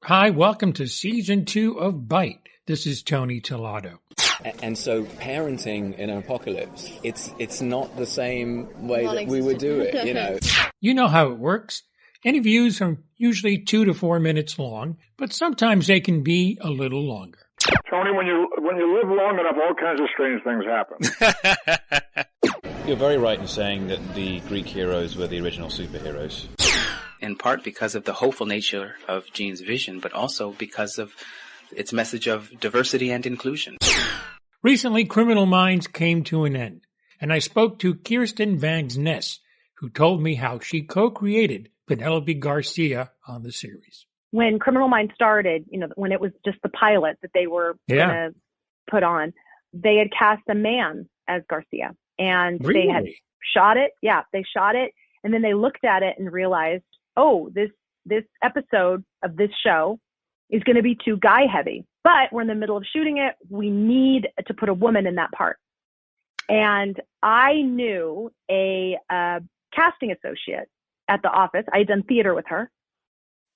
Hi, welcome to Season 2 of Bite. This is Tony Tillotto. And so parenting in an apocalypse, it's not the same way that we would do it, you know. You know how it works. Interviews are usually 2 to 4 minutes long, but sometimes they can be a little longer. Tony, when you live long enough, all kinds of strange things happen. You're very right in saying that the Greek heroes were the original superheroes. In part because of the hopeful nature of Gene's vision, but also because of its message of diversity and inclusion. Recently, Criminal Minds came to an end, and I spoke to Kirsten Vangsness, who told me how she co-created Penelope Garcia on the series. When Criminal Minds started, when it was just the pilot that they were going to put on, they had cast a man as Garcia. And Really? They had shot it. Yeah, they shot it. And then they looked at it and realized, oh, this episode of this show is going to be too guy heavy. But we're in the middle of shooting it. We need to put a woman in that part. And I knew a casting associate at the office. I had done theater with her.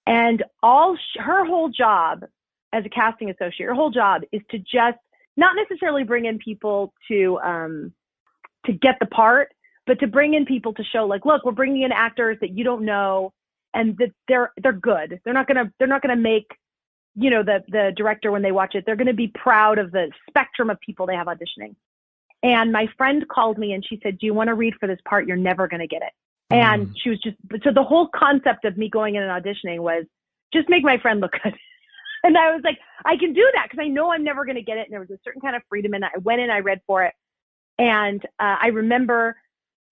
And her whole job as a casting associate, her whole job is to just not necessarily bring in people to get the part, but to bring in people to show, like, look, we're bringing in actors that you don't know, and that they're good. They're not gonna make, the director, when they watch it, they're gonna be proud of the spectrum of people they have auditioning. And my friend called me and she said, "Do you want to read for this part? You're never gonna get it." And she was so the whole concept of me going in and auditioning was just make my friend look good. And I was like, I can do that because I know I'm never going to get it. And there was a certain kind of freedom. And I went in, I read for it. And I remember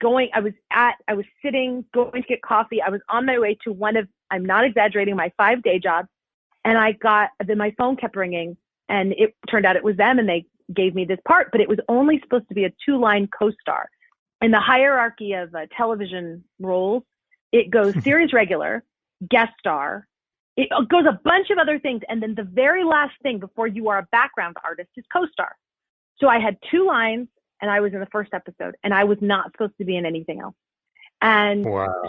I was sitting, going to get coffee. I was on my way to one of, I'm not exaggerating, my 5-day jobs. And my phone kept ringing, and it turned out it was them, and they gave me this part, but it was only supposed to be a 2-line co-star. In the hierarchy of television roles, it goes series regular, guest star. It goes a bunch of other things. And then the very last thing before you are a background artist is co-star. So I had 2 lines and I was in the first episode, and I was not supposed to be in anything else. And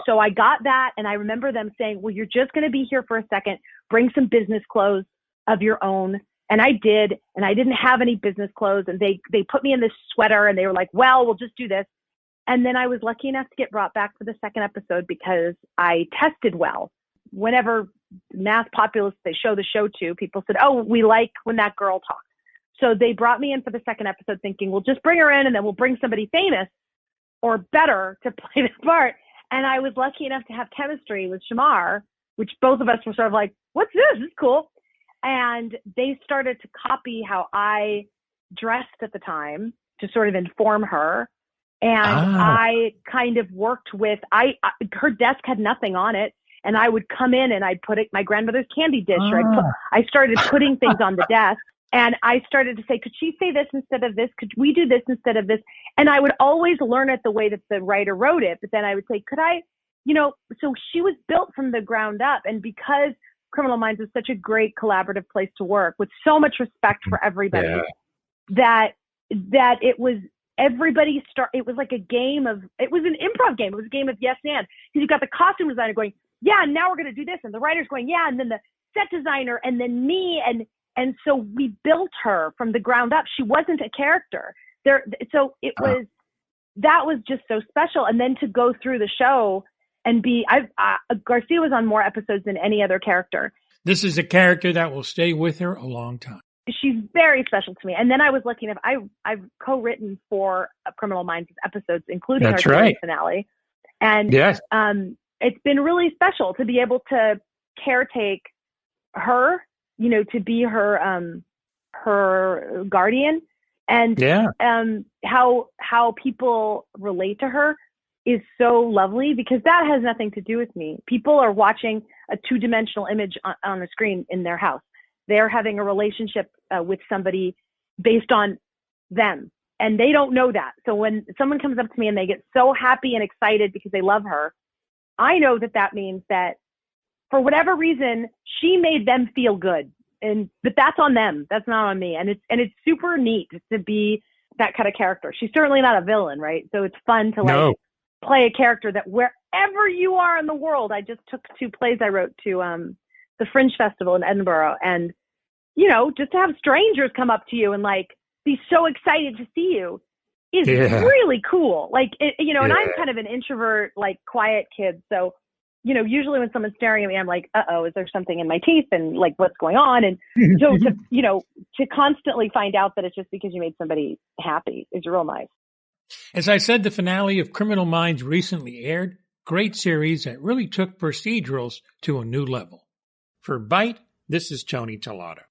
So I got that. And I remember them saying, well, you're just going to be here for a second, bring some business clothes of your own. And I did. And I didn't have any business clothes. And they put me in this sweater, and they were like, well, we'll just do this. And then I was lucky enough to get brought back for the second episode because I tested well. Whenever mass populace they show the show to, people said, oh, we like when that girl talks. So they brought me in for the second episode thinking, we'll just bring her in and then we'll bring somebody famous or better to play this part. And I was lucky enough to have chemistry with Shemar, which both of us were sort of like, what's this? This is cool. And they started to copy how I dressed at the time to sort of inform her. And I kind of worked with, her desk had nothing on it. And I would come in and I'd put my grandmother's candy dish. Or I started putting things on the desk, and I started to say, could she say this instead of this? Could we do this instead of this? And I would always learn it the way that the writer wrote it. But then I would say, could I, so she was built from the ground up. And because Criminal Minds is such a great collaborative place to work with so much respect for everybody, that it was, it was like it was an improv game. It was a game of yes and. Because you've got the costume designer going, yeah, and now we're going to do this. And the writer's going, yeah, and then the set designer, and then me. And so we built her from the ground up. She wasn't a character there. So that was just so special. And then to go through the show and Garcia was on more episodes than any other character. This is a character that will stay with her a long time. She's very special to me. And then I was lucky enough, I've co-written 4 Criminal Minds episodes, including our series finale. And it's been really special to be able to caretake her, to be her guardian, and how people relate to her is so lovely, because that has nothing to do with me. People are watching a 2-dimensional image on the screen in their house. They're having a relationship with somebody based on them, and they don't know that. So when someone comes up to me and they get so happy and excited because they love her, I know that means that for whatever reason, she made them feel good. But that's on them. That's not on me. And it's super neat to be that kind of character. She's certainly not a villain, right? So it's fun to play a character that wherever you are in the world. I just took 2 plays I wrote to the Fringe Festival in Edinburgh, and, you know, just to have strangers come up to you and like be so excited to see you is really cool. Like, you know, and I'm kind of an introvert, like quiet kid. So, you know, usually when someone's staring at me, I'm like, is there something in my teeth? And like, what's going on? And so to, you know, to constantly find out that it's just because you made somebody happy is real nice. As I said, the finale of Criminal Minds recently aired. Great series that really took procedurals to a new level. For Byte, this is Tony Tellado.